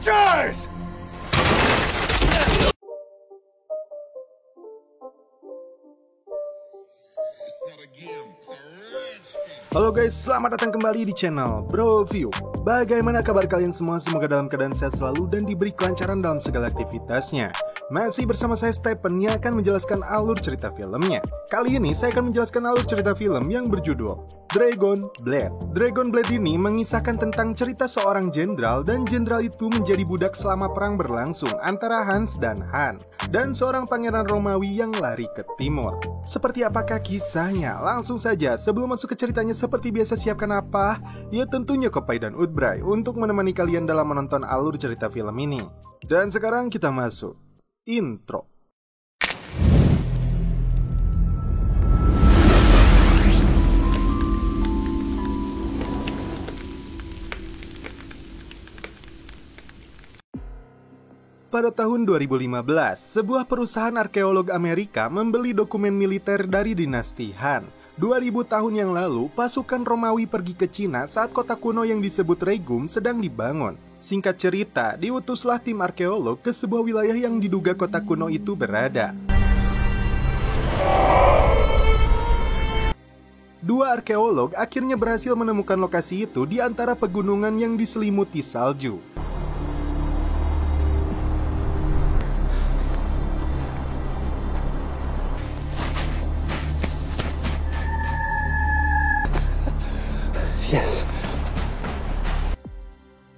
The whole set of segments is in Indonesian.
Archers! Halo guys, selamat datang kembali di channel Bro View. Bagaimana kabar kalian semua? Semoga dalam keadaan sehat selalu dan diberi kelancaran dalam segala aktivitasnya. Masih bersama saya Stephen yang akan menjelaskan alur cerita filmnya. Kali ini saya akan menjelaskan alur cerita film yang berjudul Dragon Blade. Dragon Blade ini mengisahkan tentang cerita seorang jenderal, dan jenderal itu menjadi budak selama perang berlangsung antara Hans dan Han, dan seorang pangeran Romawi yang lari ke timur. Seperti apakah kisahnya? Langsung saja, sebelum masuk ke ceritanya, seperti biasa siapkan apa? Ya tentunya Kopai dan Udbray untuk menemani kalian dalam menonton alur cerita film ini. Dan sekarang kita masuk intro. Pada tahun 2015, sebuah perusahaan arkeolog Amerika membeli dokumen militer dari dinasti Han. 2000 tahun yang lalu, pasukan Romawi pergi ke Cina saat kota kuno yang disebut Regum sedang dibangun. Singkat cerita, diutuslah tim arkeolog ke sebuah wilayah yang diduga kota kuno itu berada. Dua arkeolog akhirnya berhasil menemukan lokasi itu di antara pegunungan yang diselimuti salju.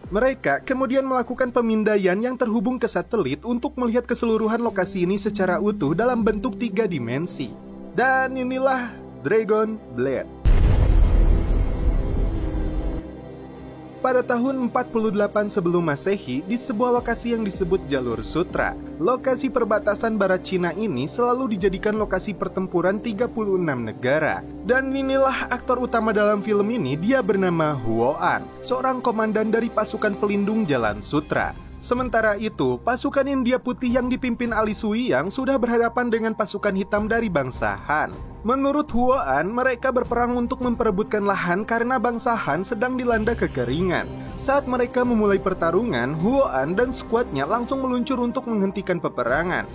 Mereka kemudian melakukan pemindaian yang terhubung ke satelit untuk melihat keseluruhan lokasi ini secara utuh dalam bentuk 3 dimensi. Dan inilah Dragon Blade. Pada tahun 48 sebelum Masehi, di sebuah lokasi yang disebut Jalur Sutra, lokasi perbatasan barat Cina ini selalu dijadikan lokasi pertempuran 36 negara. Dan inilah aktor utama dalam film ini, dia bernama Huo An, seorang komandan dari pasukan pelindung Jalan Sutra. Sementara itu, pasukan India Putih yang dipimpin Ali Suyang sudah berhadapan dengan pasukan hitam dari bangsa Han. Menurut Huo An, mereka berperang untuk memperebutkan lahan karena bangsa Han sedang dilanda kekeringan. Saat mereka memulai pertarungan, Huo An dan skuadnya langsung meluncur untuk menghentikan peperangan.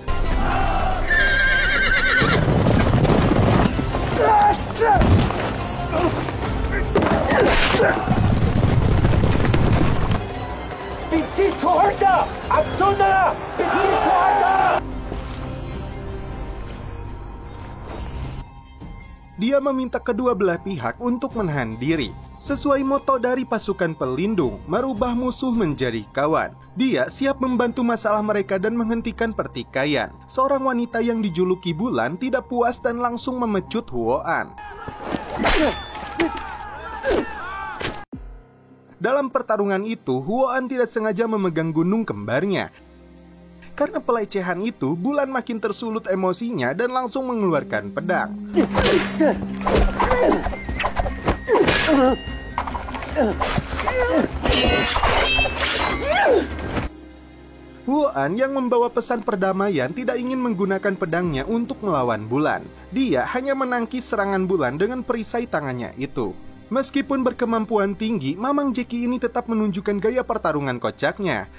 Dia meminta kedua belah pihak untuk menahan diri. Sesuai moto dari pasukan pelindung, merubah musuh menjadi kawan. Dia siap membantu masalah mereka dan menghentikan pertikaian. Seorang wanita yang dijuluki Bulan tidak puas dan langsung memecut Huo An. Dalam pertarungan itu, Huo An tidak sengaja memegang gunung kembarnya. Karena pelecehan itu, Bulan makin tersulut emosinya dan langsung mengeluarkan pedang. Huo An yang membawa pesan perdamaian tidak ingin menggunakan pedangnya untuk melawan Bulan. Dia hanya menangkis serangan Bulan dengan perisai tangannya itu. Meskipun berkemampuan tinggi, Mamang Jeki ini tetap menunjukkan gaya pertarungan kocaknya.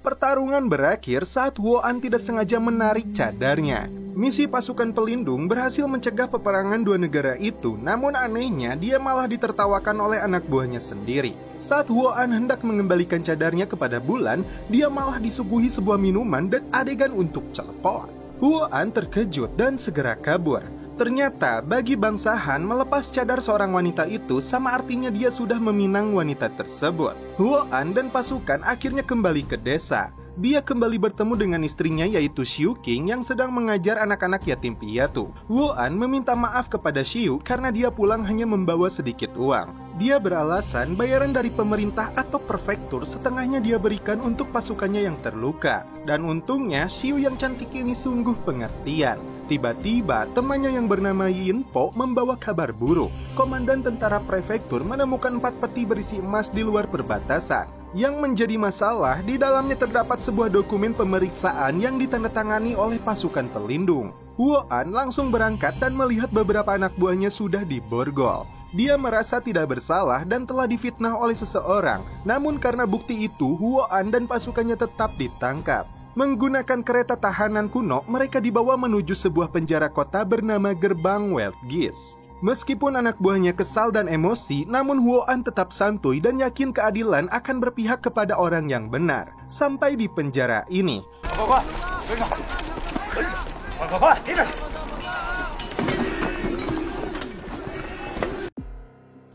Pertarungan berakhir saat Huo An tidak sengaja menarik cadarnya. Misi pasukan pelindung berhasil mencegah peperangan dua negara itu, namun anehnya dia malah ditertawakan oleh anak buahnya sendiri. Saat Huo An hendak mengembalikan cadarnya kepada Bulan, dia malah disuguhi sebuah minuman dan adegan untuk celepot. Huo An terkejut dan segera kabur. Ternyata bagi bangsa Han, melepas cadar seorang wanita itu sama artinya dia sudah meminang wanita tersebut. Huo An dan pasukan akhirnya kembali ke desa. Dia kembali bertemu dengan istrinya yaitu Xiu Qing yang sedang mengajar anak-anak yatim piatu. Huo An meminta maaf kepada Xiu karena dia pulang hanya membawa sedikit uang. Dia beralasan bayaran dari pemerintah atau prefektur setengahnya dia berikan untuk pasukannya yang terluka. Dan untungnya Xiu yang cantik ini sungguh pengertian. Tiba-tiba temannya yang bernama Yin Po membawa kabar buruk. Komandan tentara prefektur menemukan 4 peti berisi emas di luar perbatasan. Yang menjadi masalah, di dalamnya terdapat sebuah dokumen pemeriksaan yang ditandatangani oleh pasukan pelindung. Huo An langsung berangkat dan melihat beberapa anak buahnya sudah diborgol. Dia merasa tidak bersalah dan telah difitnah oleh seseorang. Namun karena bukti itu, Huoan dan pasukannya tetap ditangkap. Menggunakan kereta tahanan kuno, mereka dibawa menuju sebuah penjara kota bernama Gerbang Wild Geese. Meskipun anak buahnya kesal dan emosi, namun Huoan tetap santuy dan yakin keadilan akan berpihak kepada orang yang benar. Sampai di penjara ini,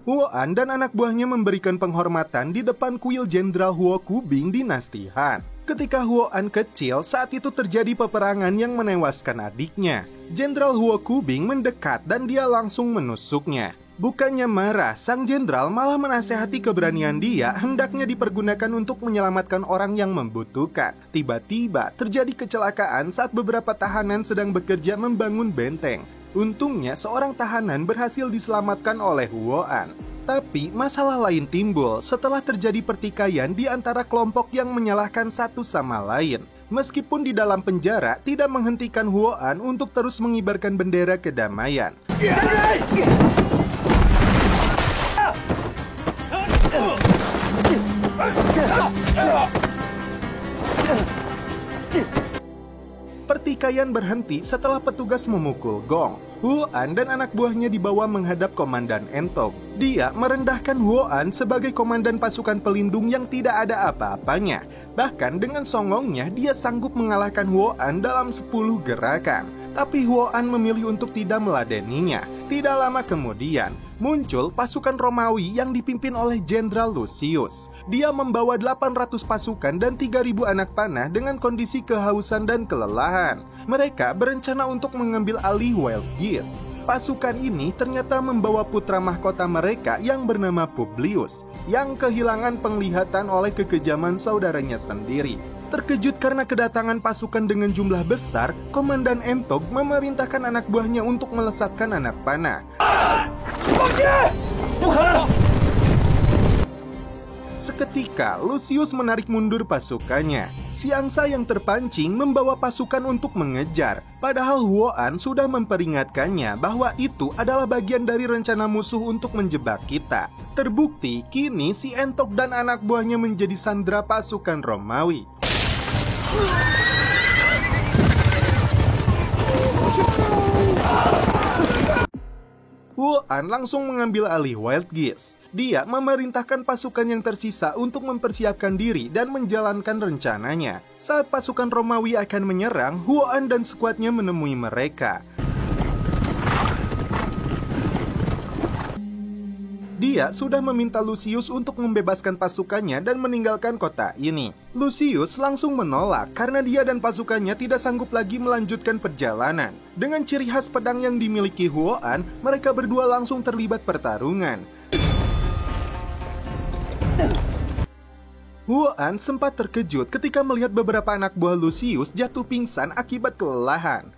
Huoan dan anak buahnya memberikan penghormatan di depan kuil Jenderal Huo Kubing dinasti Han. Ketika Huoan kecil, saat itu terjadi peperangan yang menewaskan adiknya. Jenderal Huo Kubing mendekat dan dia langsung menusuknya. Bukannya marah, sang jenderal malah menasehati keberanian dia hendaknya dipergunakan untuk menyelamatkan orang yang membutuhkan. Tiba-tiba terjadi kecelakaan saat beberapa tahanan sedang bekerja membangun benteng. Untungnya seorang tahanan berhasil diselamatkan oleh Huoan. Tapi masalah lain timbul setelah terjadi pertikaian di antara kelompok yang menyalahkan satu sama lain. Meskipun di dalam penjara tidak menghentikan Huoan untuk terus mengibarkan bendera kedamaian. Pertikaian berhenti setelah petugas memukul gong. Huoan dan anak buahnya dibawa menghadap Komandan Entog. Dia merendahkan Huoan sebagai komandan pasukan pelindung yang tidak ada apa-apanya. Bahkan dengan songongnya dia sanggup mengalahkan Huoan dalam 10 gerakan. Tapi Huoan memilih untuk tidak meladeninya. Tidak lama kemudian, muncul pasukan Romawi yang dipimpin oleh Jenderal Lucius. Dia membawa 800 pasukan dan 3.000 anak panah dengan kondisi kehausan dan kelelahan. Mereka berencana untuk mengambil alih Wild Geese. Pasukan ini ternyata membawa putra mahkota mereka yang bernama Publius, yang kehilangan penglihatan oleh kekejaman saudaranya sendiri. Terkejut karena kedatangan pasukan dengan jumlah besar, Komandan Entog memerintahkan anak buahnya untuk melesatkan anak panah. Seketika, Lucius menarik mundur pasukannya. Si angsa yang terpancing membawa pasukan untuk mengejar. Padahal Huoan sudah memperingatkannya bahwa itu adalah bagian dari rencana musuh untuk menjebak kita. Terbukti, kini si Entog dan anak buahnya menjadi sandera pasukan Romawi. Huoan langsung mengambil alih Wild Geese. Dia memerintahkan pasukan yang tersisa untuk mempersiapkan diri dan menjalankan rencananya. Saat pasukan Romawi akan menyerang, Huoan dan skuadnya menemui mereka. Dia sudah meminta Lucius untuk membebaskan pasukannya dan meninggalkan kota ini. Lucius langsung menolak karena dia dan pasukannya tidak sanggup lagi melanjutkan perjalanan. Dengan ciri khas pedang yang dimiliki Huoan, mereka berdua langsung terlibat pertarungan. Huoan sempat terkejut ketika melihat beberapa anak buah Lucius jatuh pingsan akibat kelelahan.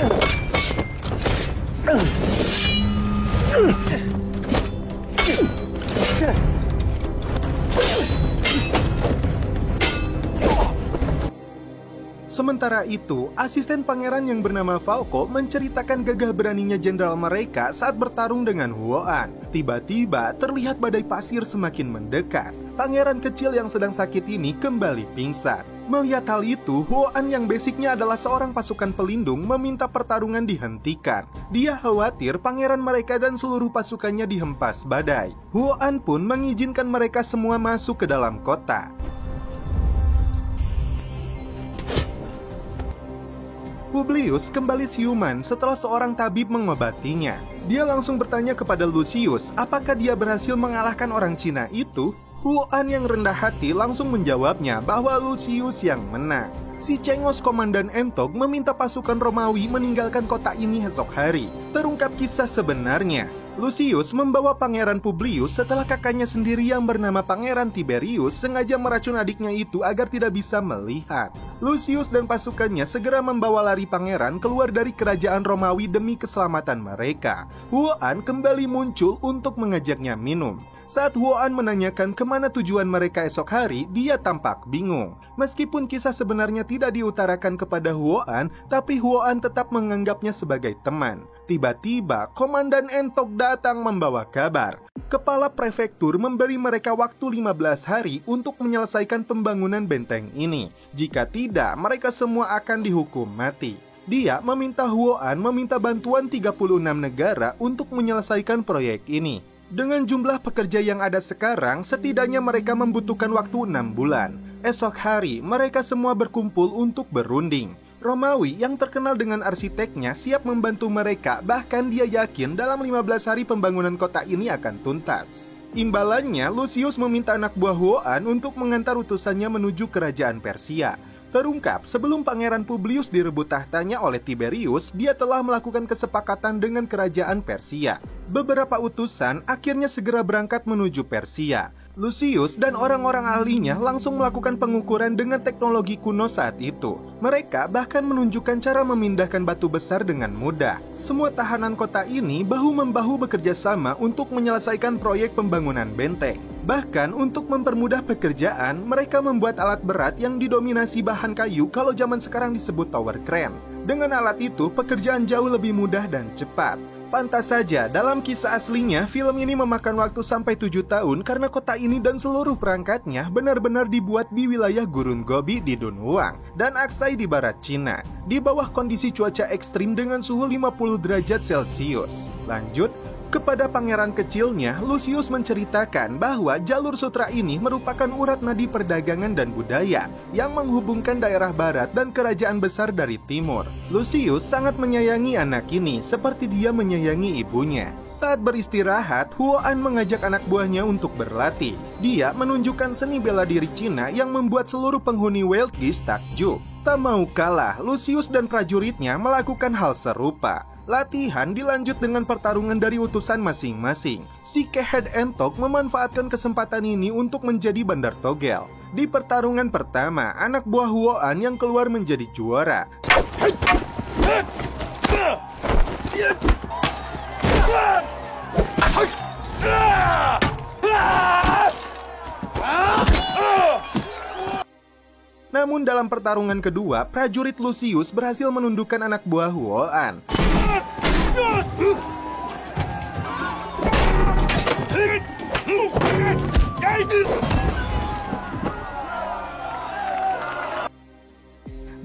Sementara itu, asisten pangeran yang bernama Falco menceritakan gagah beraninya jenderal mereka saat bertarung dengan Huoan. Tiba-tiba terlihat badai pasir semakin mendekat. Pangeran kecil yang sedang sakit ini kembali pingsan. Melihat hal itu, Huoan yang basicnya adalah seorang pasukan pelindung meminta pertarungan dihentikan. Dia khawatir pangeran mereka dan seluruh pasukannya dihempas badai. Huoan pun mengizinkan mereka semua masuk ke dalam kota. Publius kembali siuman setelah seorang tabib mengobatinya. Dia langsung bertanya kepada Lucius apakah dia berhasil mengalahkan orang Cina itu. Huoan yang rendah hati langsung menjawabnya bahwa Lucius yang menang. Si cengos Komandan Entog meminta pasukan Romawi meninggalkan kota ini esok hari. Terungkap kisah sebenarnya. Lucius membawa Pangeran Publius setelah kakaknya sendiri yang bernama Pangeran Tiberius sengaja meracun adiknya itu agar tidak bisa melihat. Lucius dan pasukannya segera membawa lari pangeran keluar dari kerajaan Romawi demi keselamatan mereka. Huoan kembali muncul untuk mengajaknya minum. Saat Huoan menanyakan kemana tujuan mereka esok hari, dia tampak bingung. Meskipun kisah sebenarnya tidak diutarakan kepada Huoan, tapi Huoan tetap menganggapnya sebagai teman. Tiba-tiba, Komandan Entog datang membawa kabar. Kepala prefektur memberi mereka waktu 15 hari untuk menyelesaikan pembangunan benteng ini. Jika tidak, mereka semua akan dihukum mati. Dia meminta Huoan meminta bantuan 36 negara untuk menyelesaikan proyek ini. Dengan jumlah pekerja yang ada sekarang, setidaknya mereka membutuhkan waktu 6 bulan. Esok hari, mereka semua berkumpul untuk berunding. Romawi yang terkenal dengan arsiteknya siap membantu mereka, bahkan dia yakin dalam 15 hari pembangunan kota ini akan tuntas. Imbalannya, Lucius meminta anak buah Huoan untuk mengantar utusannya menuju kerajaan Persia. Terungkap, sebelum Pangeran Publius direbut tahtanya oleh Tiberius, dia telah melakukan kesepakatan dengan kerajaan Persia. Beberapa utusan akhirnya segera berangkat menuju Persia. Lucius dan orang-orang ahlinya langsung melakukan pengukuran dengan teknologi kuno saat itu. Mereka bahkan menunjukkan cara memindahkan batu besar dengan mudah. Semua tahanan kota ini bahu-membahu bekerja sama untuk menyelesaikan proyek pembangunan benteng. Bahkan untuk mempermudah pekerjaan, mereka membuat alat berat yang didominasi bahan kayu kalau zaman sekarang disebut tower crane. Dengan alat itu, pekerjaan jauh lebih mudah dan cepat. Pantas saja, dalam kisah aslinya, film ini memakan waktu sampai 7 tahun karena kota ini dan seluruh perangkatnya benar-benar dibuat di wilayah Gurun Gobi di Dunhuang dan Aksai di barat Cina, di bawah kondisi cuaca ekstrim dengan suhu 50 derajat Celcius. Lanjut, kepada pangeran kecilnya, Lucius menceritakan bahwa jalur sutra ini merupakan urat nadi perdagangan dan budaya yang menghubungkan daerah barat dan kerajaan besar dari timur. Lucius sangat menyayangi anak ini seperti dia menyayangi ibunya. Saat beristirahat, Huoan mengajak anak buahnya untuk berlatih. Dia menunjukkan seni bela diri Cina yang membuat seluruh penghuni Weltgis takjub. Tak mau kalah, Lucius dan prajuritnya melakukan hal serupa. Latihan dilanjut dengan pertarungan dari utusan masing-masing. Si Kehed Entok memanfaatkan kesempatan ini untuk menjadi bandar togel. Di pertarungan pertama, anak buah Huoan yang keluar menjadi juara. Namun dalam pertarungan kedua, prajurit Lucius berhasil menundukkan anak buah Huoan.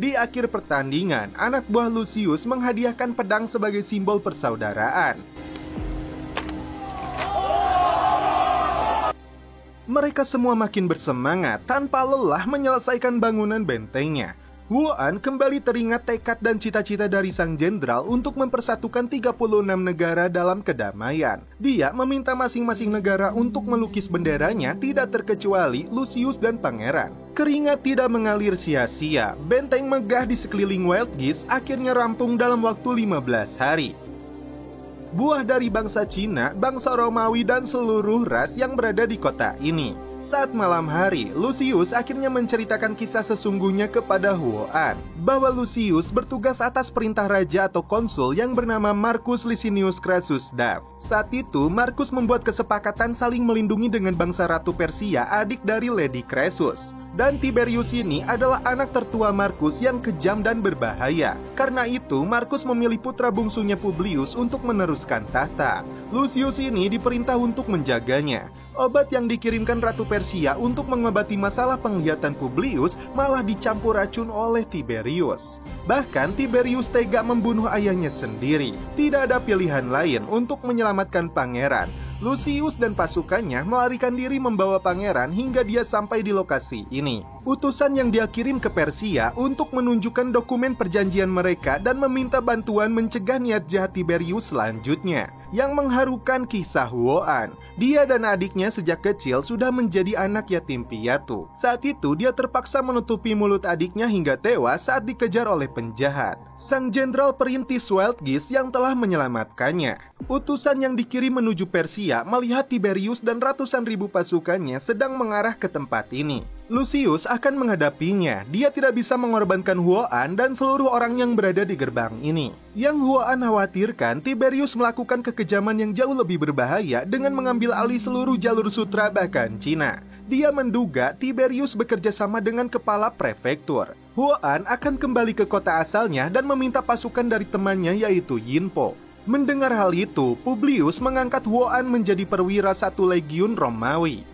Di akhir pertandingan, anak buah Lucius menghadiahkan pedang sebagai simbol persaudaraan. Mereka semua makin bersemangat tanpa lelah menyelesaikan bangunan bentengnya. Huoan kembali teringat tekad dan cita-cita dari sang jenderal untuk mempersatukan 36 negara dalam kedamaian. Dia meminta masing-masing negara untuk melukis benderanya, tidak terkecuali Lucius dan pangeran. Keringat tidak mengalir sia-sia. Benteng megah di sekeliling Weltgis akhirnya rampung dalam waktu 15 hari. Buah dari bangsa Cina, bangsa Romawi, dan seluruh ras yang berada di kota ini. Saat malam hari, Lucius akhirnya menceritakan kisah sesungguhnya kepada Huoan, bahwa Lucius bertugas atas perintah raja atau konsul yang bernama Marcus Licinius Crassus Dav. Saat itu, Marcus membuat kesepakatan saling melindungi dengan bangsa Ratu Persia, adik dari Lady Crassus. Dan Tiberius ini adalah anak tertua Marcus yang kejam dan berbahaya. Karena itu, Marcus memilih putra bungsunya Publius untuk meneruskan tahta. Lucius ini diperintah untuk menjaganya. Obat yang dikirimkan Ratu Persia untuk mengobati masalah penglihatan Publius malah dicampur racun oleh Tiberius. Bahkan Tiberius tega membunuh ayahnya sendiri. Tidak ada pilihan lain untuk menyelamatkan pangeran. Lucius dan pasukannya melarikan diri membawa pangeran hingga dia sampai di lokasi ini. Utusan yang dia kirim ke Persia untuk menunjukkan dokumen perjanjian mereka dan meminta bantuan mencegah niat jahat Tiberius selanjutnya. Yang mengharukan kisah Huoan. Dia dan adiknya sejak kecil sudah menjadi anak yatim piatu. Saat itu dia terpaksa menutupi mulut adiknya hingga tewas saat dikejar oleh penjahat. Sang jenderal perintis Weltgis yang telah menyelamatkannya. Utusan yang dikirim menuju Persia melihat Tiberius dan ratusan ribu pasukannya sedang mengarah ke tempat ini. Lucius akan menghadapinya. Dia tidak bisa mengorbankan Huoan dan seluruh orang yang berada di gerbang ini. Yang Huoan khawatirkan, Tiberius melakukan kekejaman yang jauh lebih berbahaya dengan mengambil alih seluruh jalur sutra bahkan Cina. Dia menduga Tiberius bekerja sama dengan kepala prefektur. Huoan akan kembali ke kota asalnya dan meminta pasukan dari temannya yaitu Yinpo. Mendengar hal itu, Publius mengangkat Huo-an menjadi perwira satu legiun Romawi.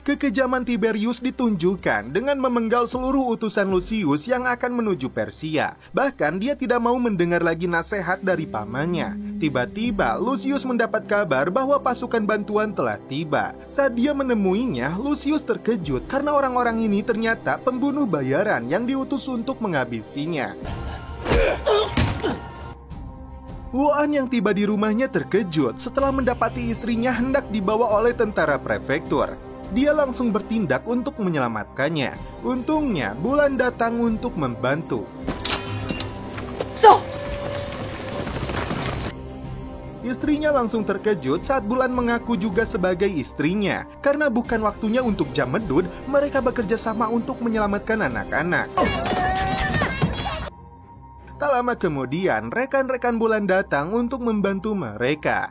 Kekejaman Tiberius ditunjukkan dengan memenggal seluruh utusan Lucius yang akan menuju Persia. Bahkan dia tidak mau mendengar lagi nasihat dari pamannya. Tiba-tiba Lucius mendapat kabar bahwa pasukan bantuan telah tiba. Saat dia menemuinya, Lucius terkejut karena orang-orang ini ternyata pembunuh bayaran yang diutus untuk menghabisinya. Huo-an yang tiba di rumahnya terkejut setelah mendapati istrinya hendak dibawa oleh tentara prefektur. Dia langsung bertindak untuk menyelamatkannya. Untungnya, Bulan datang untuk membantu. Istrinya langsung terkejut saat Bulan mengaku juga sebagai istrinya. Karena bukan waktunya untuk jam medud, mereka bekerja sama untuk menyelamatkan anak-anak. Tak lama kemudian, rekan-rekan Bulan datang untuk membantu mereka.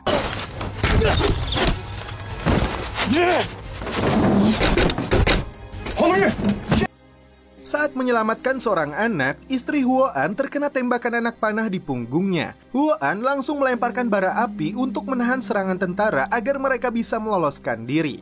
Saat menyelamatkan seorang anak, istri Huo-an terkena tembakan anak panah di punggungnya. Huo-an langsung melemparkan bara api untuk menahan serangan tentara agar mereka bisa meloloskan diri.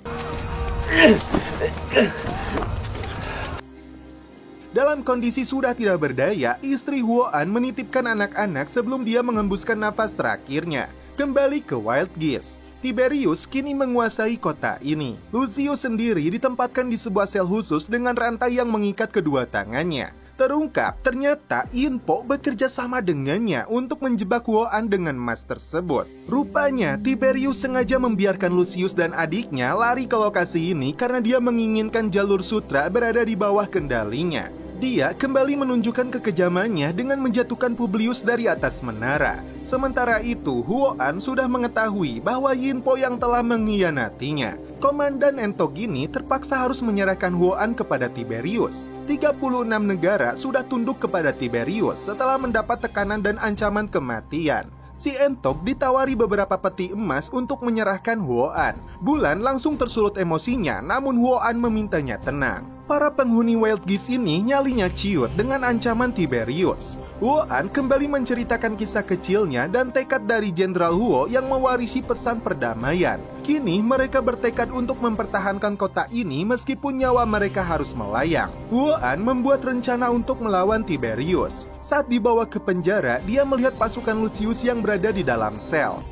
Dalam kondisi sudah tidak berdaya, istri Huo-an menitipkan anak-anak sebelum dia mengembuskan nafas terakhirnya. Kembali ke Wild Geese. Tiberius kini menguasai kota ini. Lucius sendiri ditempatkan di sebuah sel khusus dengan rantai yang mengikat kedua tangannya. Terungkap, ternyata Yinpo bekerja sama dengannya untuk menjebak Huo-an dengan emas tersebut. Rupanya, Tiberius sengaja membiarkan Lucius dan adiknya lari ke lokasi ini karena dia menginginkan jalur sutra berada di bawah kendalinya. Dia kembali menunjukkan kekejamannya dengan menjatuhkan Publius dari atas menara. Sementara itu, Huo-an sudah mengetahui bahwa Yinpo yang telah mengkhianatinya. Komandan Entok ini terpaksa harus menyerahkan Huo-an kepada Tiberius. 36 negara sudah tunduk kepada Tiberius setelah mendapat tekanan dan ancaman kematian. Si Entok ditawari beberapa peti emas untuk menyerahkan Huo-an. Bulan langsung tersulut emosinya, namun Huo-an memintanya tenang. Para penghuni Wild Geese ini nyalinya ciut dengan ancaman Tiberius. Huo-an kembali menceritakan kisah kecilnya dan tekad dari Jenderal Huo yang mewarisi pesan perdamaian. Kini mereka bertekad untuk mempertahankan kota ini meskipun nyawa mereka harus melayang. Huo-an membuat rencana untuk melawan Tiberius. Saat dibawa ke penjara, dia melihat pasukan Lucius yang berada di dalam sel.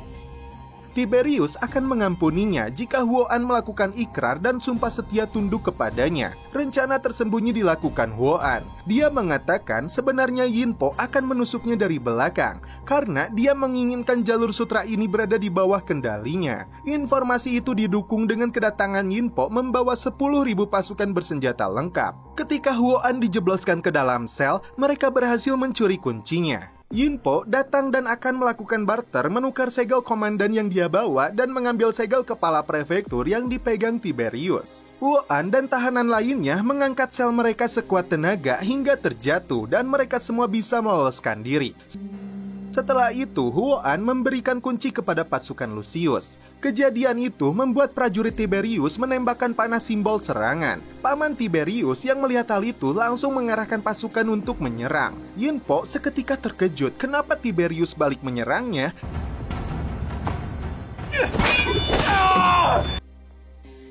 Tiberius akan mengampuninya jika Huo-an melakukan ikrar dan sumpah setia tunduk kepadanya. Rencana tersembunyi dilakukan Huo-an. Dia mengatakan sebenarnya Yinpo akan menusuknya dari belakang karena dia menginginkan jalur sutra ini berada di bawah kendalinya. Informasi itu didukung dengan kedatangan Yinpo membawa 10.000 pasukan bersenjata lengkap. Ketika Huo-an dijebloskan ke dalam sel, mereka berhasil mencuri kuncinya. Yinpo datang dan akan melakukan barter menukar segel komandan yang dia bawa dan mengambil segel kepala prefektur yang dipegang Tiberius. Huo-an dan tahanan lainnya mengangkat sel mereka sekuat tenaga hingga terjatuh dan mereka semua bisa meloloskan diri. Setelah itu, Huo-an memberikan kunci kepada pasukan Lucius. Kejadian itu membuat prajurit Tiberius menembakkan panah simbol serangan. Paman Tiberius yang melihat hal itu langsung mengarahkan pasukan untuk menyerang. Yinpo seketika terkejut kenapa Tiberius balik menyerangnya.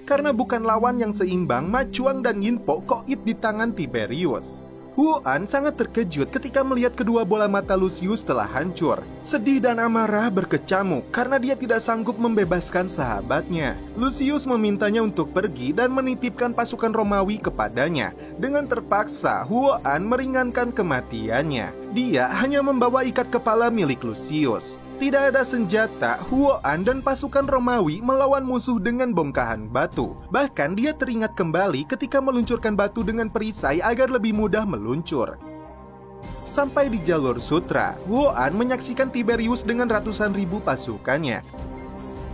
Karena bukan lawan yang seimbang, Ma Chuang dan Yinpo koit di tangan Tiberius. Huo-an sangat terkejut ketika melihat kedua bola mata Lucius telah hancur. Sedih dan amarah berkecamuk karena dia tidak sanggup membebaskan sahabatnya. Lucius memintanya untuk pergi dan menitipkan pasukan Romawi kepadanya. Dengan terpaksa, Huo-an meringankan kematiannya. Dia hanya membawa ikat kepala milik Lucius. Tidak ada senjata, Huo-an dan pasukan Romawi melawan musuh dengan bongkahan batu. Bahkan dia teringat kembali ketika meluncurkan batu dengan perisai agar lebih mudah meluncur. Sampai di jalur sutra, Huo-an menyaksikan Tiberius dengan ratusan ribu pasukannya.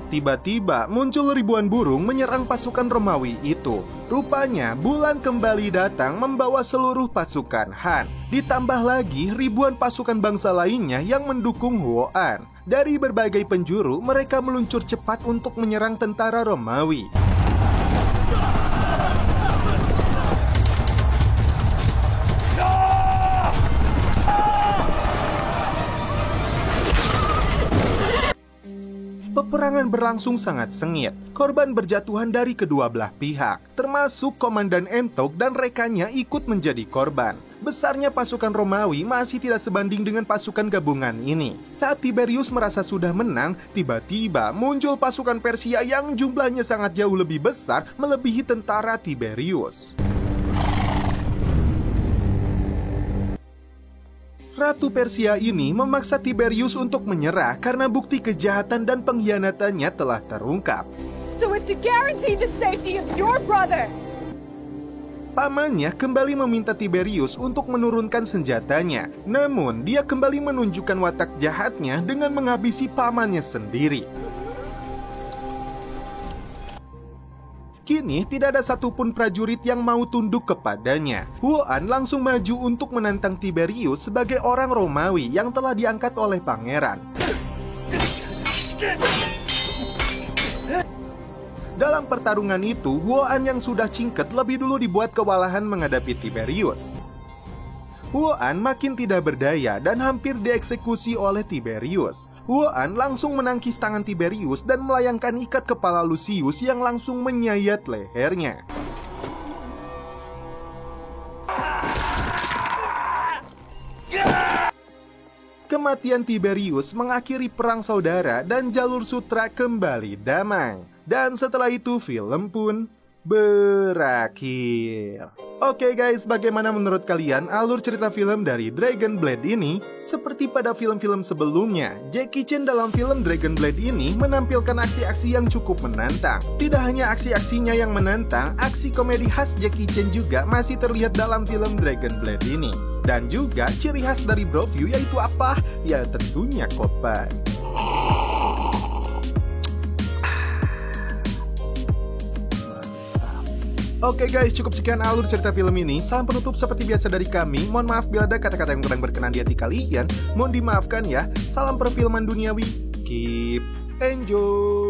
Tiba-tiba muncul ribuan burung menyerang pasukan Romawi itu. Rupanya Bulan kembali datang membawa seluruh pasukan Han. Ditambah lagi ribuan pasukan bangsa lainnya yang mendukung Huo-an. Dari berbagai penjuru mereka meluncur cepat untuk menyerang tentara Romawi. Peperangan berlangsung sangat sengit. Korban berjatuhan dari kedua belah pihak, termasuk Komandan Entok dan rekannya ikut menjadi korban. Besarnya pasukan Romawi masih tidak sebanding dengan pasukan gabungan ini. Saat Tiberius merasa sudah menang, tiba-tiba muncul pasukan Persia yang jumlahnya sangat jauh lebih besar melebihi tentara Tiberius. Ratu Persia ini memaksa Tiberius untuk menyerah karena bukti kejahatan dan pengkhianatannya telah terungkap. So as to guarantee the safety of your brother. Pamannya kembali meminta Tiberius untuk menurunkan senjatanya. Namun, dia kembali menunjukkan watak jahatnya dengan menghabisi pamannya sendiri. Kini tidak ada satupun prajurit yang mau tunduk kepadanya. Huan langsung maju untuk menantang Tiberius sebagai orang Romawi yang telah diangkat oleh pangeran. Dalam pertarungan itu, Huan yang sudah cingket lebih dulu dibuat kewalahan menghadapi Tiberius. Huan makin tidak berdaya dan hampir dieksekusi oleh Tiberius. Huan langsung menangkis tangan Tiberius dan melayangkan ikat kepala Lucius yang langsung menyayat lehernya. Kematian Tiberius mengakhiri perang saudara dan jalur sutra kembali damai. Dan setelah itu film pun berakhir. Oke guys, bagaimana menurut kalian alur cerita film dari Dragon Blade ini? Seperti pada film-film sebelumnya, Jackie Chan dalam film Dragon Blade ini menampilkan aksi-aksi yang cukup menantang. Tidak hanya aksi-aksinya yang menantang, aksi komedi khas Jackie Chan juga masih terlihat dalam film Dragon Blade ini. Dan juga ciri khas dari Brotview yaitu apa? Ya tentunya kopai. Oke guys, cukup sekian alur cerita film ini. Salam penutup seperti biasa dari kami. Mohon maaf bila ada kata-kata yang kurang berkenan di hati kalian. Mohon dimaafkan ya. Salam perfilman duniawi. Keep enjoy.